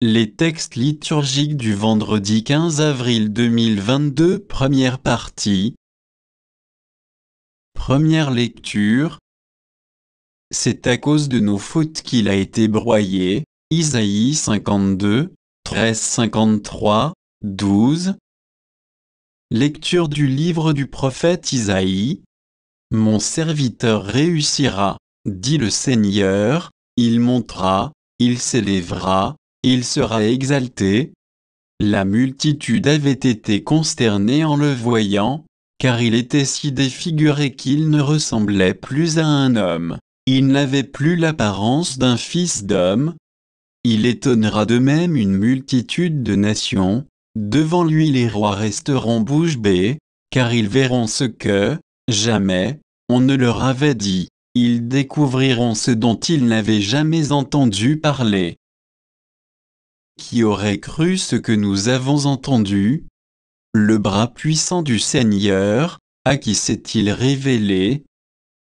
Les textes liturgiques du vendredi 15 avril 2022, première partie. Première lecture. C'est à cause de nos fautes qu'il a été broyé. Isaïe 52, 13-53, 12. Lecture du livre du prophète Isaïe. Mon serviteur réussira, dit le Seigneur, il montera, il s'élèvera, il sera exalté. La multitude avait été consternée en le voyant, car il était si défiguré qu'il ne ressemblait plus à un homme. Il n'avait plus l'apparence d'un fils d'homme. Il étonnera de même une multitude de nations. Devant lui les rois resteront bouche bée, car ils verront ce que, jamais, on ne leur avait dit. Ils découvriront ce dont ils n'avaient jamais entendu parler. Qui aurait cru ce que nous avons entendu? Le bras puissant du Seigneur, à qui s'est-il révélé?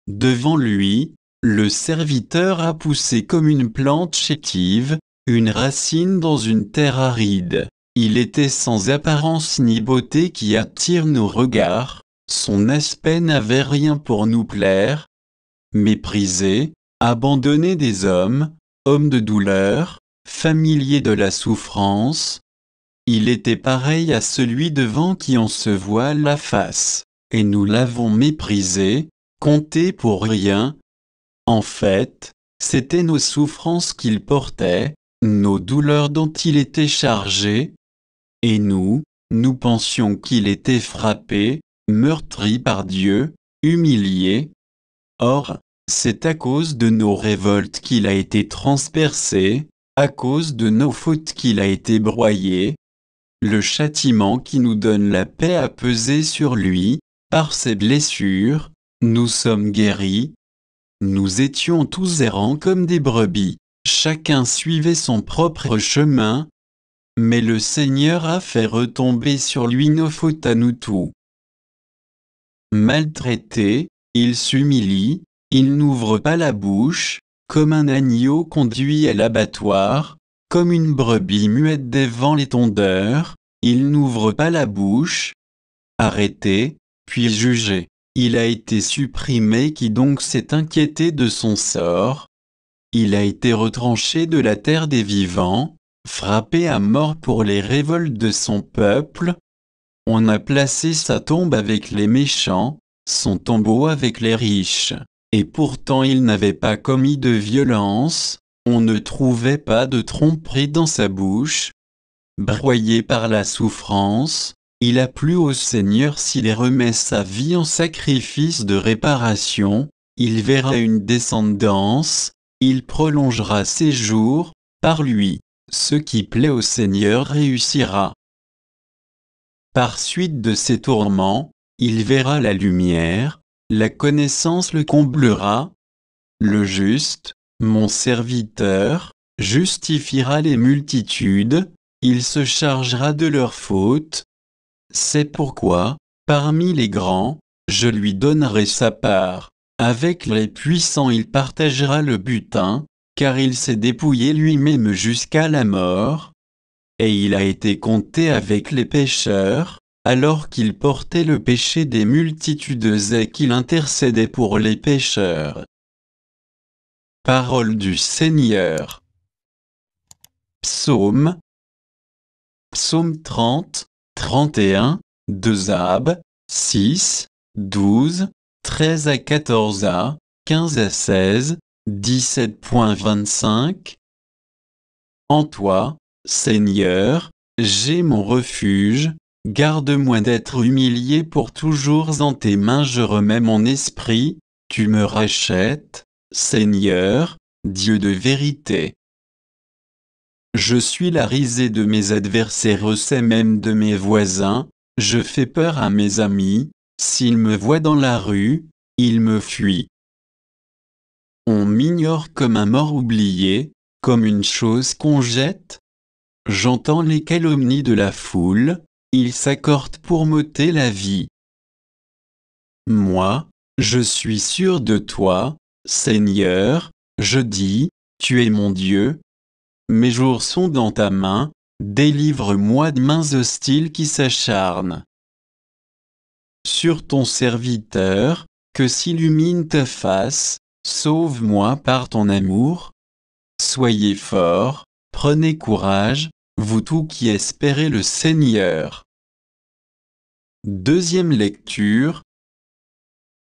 Devant lui, le serviteur a poussé comme une plante chétive, une racine dans une terre aride. Il était sans apparence ni beauté qui attire nos regards, son aspect n'avait rien pour nous plaire. Méprisé, abandonné des hommes, homme de douleur, familier de la souffrance, il était pareil à celui devant qui on se voile la face, et nous l'avons méprisé, compté pour rien. En fait, c'étaient nos souffrances qu'il portait, nos douleurs dont il était chargé, et nous pensions qu'il était frappé, meurtri par Dieu, humilié. Or, c'est à cause de nos révoltes qu'il a été transpercé, à cause de nos fautes qu'il a été broyé. Le châtiment qui nous donne la paix a pesé sur lui, par ses blessures, nous sommes guéris. Nous étions tous errants comme des brebis, chacun suivait son propre chemin, mais le Seigneur a fait retomber sur lui nos fautes à nous tous. Maltraité, il s'humilie, il n'ouvre pas la bouche, comme un agneau conduit à l'abattoir, comme une brebis muette devant les tondeurs, il n'ouvre pas la bouche. Arrêté, puis jugé. Il a été supprimé qui donc s'est inquiété de son sort. Il a été retranché de la terre des vivants, frappé à mort pour les révoltes de son peuple. On a placé sa tombe avec les méchants, son tombeau avec les riches. Et pourtant il n'avait pas commis de violence, on ne trouvait pas de tromperie dans sa bouche. Broyé par la souffrance, il a plu au Seigneur s'il remet sa vie en sacrifice de réparation, il verra une descendance, il prolongera ses jours, par lui, ce qui plaît au Seigneur réussira. Par suite de ses tourments, il verra la lumière, la connaissance le comblera. Le juste, mon serviteur, justifiera les multitudes, il se chargera de leurs fautes. C'est pourquoi, parmi les grands, je lui donnerai sa part. Avec les puissants il partagera le butin, car il s'est dépouillé lui-même jusqu'à la mort. Et il a été compté avec les pécheurs, alors qu'il portait le péché des multitudes et qu'il intercédait pour les pécheurs. Parole du Seigneur. Psaume 30, 31, 2ab, 6, 12, 13-14a, 15-16, 17.25. En toi, Seigneur, j'ai mon refuge, garde-moi d'être humilié pour toujours en tes mains je remets mon esprit, tu me rachètes, Seigneur, Dieu de vérité. Je suis la risée de mes adversaires et même de mes voisins, je fais peur à mes amis, s'ils me voient dans la rue, ils me fuient. On m'ignore comme un mort oublié, comme une chose qu'on jette. J'entends les calomnies de la foule, ils s'accordent pour m'ôter la vie. Moi, je suis sûr de toi, Seigneur, je dis, tu es mon Dieu. Mes jours sont dans ta main, délivre-moi de mains hostiles qui s'acharnent sur ton serviteur, que s'illumine ta face, sauve-moi par ton amour. Soyez forts, prenez courage, vous tous qui espérez le Seigneur. Deuxième lecture.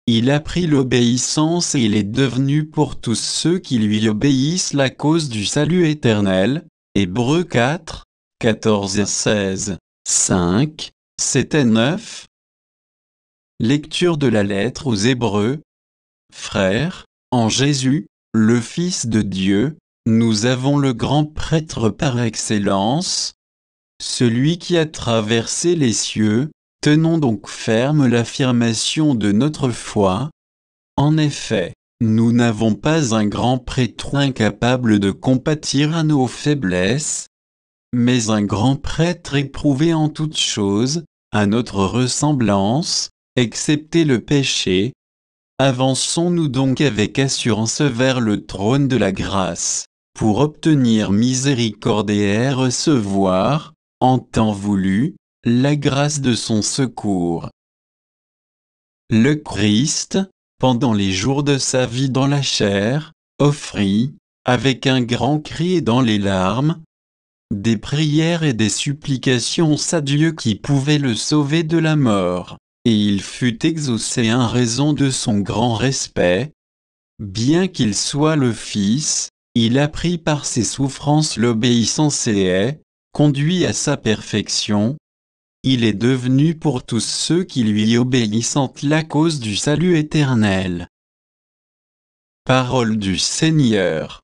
Il a pris l'obéissance et il est devenu pour tous ceux qui lui obéissent la cause du salut éternel. Hébreux 4, 14 à 16, 5, 7 et 9. Lecture de la lettre aux Hébreux. Frères, en Jésus, le Fils de Dieu, nous avons le grand prêtre par excellence, celui qui a traversé les cieux. Tenons donc ferme l'affirmation de notre foi. En effet, nous n'avons pas un grand prêtre incapable de compatir à nos faiblesses, mais un grand prêtre éprouvé en toutes choses, à notre ressemblance, excepté le péché. Avançons-nous donc avec assurance vers le trône de la grâce, pour obtenir miséricorde et recevoir, en temps voulu, la grâce de son secours. Le Christ, pendant les jours de sa vie dans la chair, offrit, avec un grand cri et dans les larmes, des prières et des supplications à Dieu qui pouvait le sauver de la mort, et il fut exaucé en raison de son grand respect. Bien qu'il soit le Fils, il apprit par ses souffrances l'obéissance et est conduit à sa perfection. Il est devenu pour tous ceux qui lui obéissent la cause du salut éternel. Parole du Seigneur.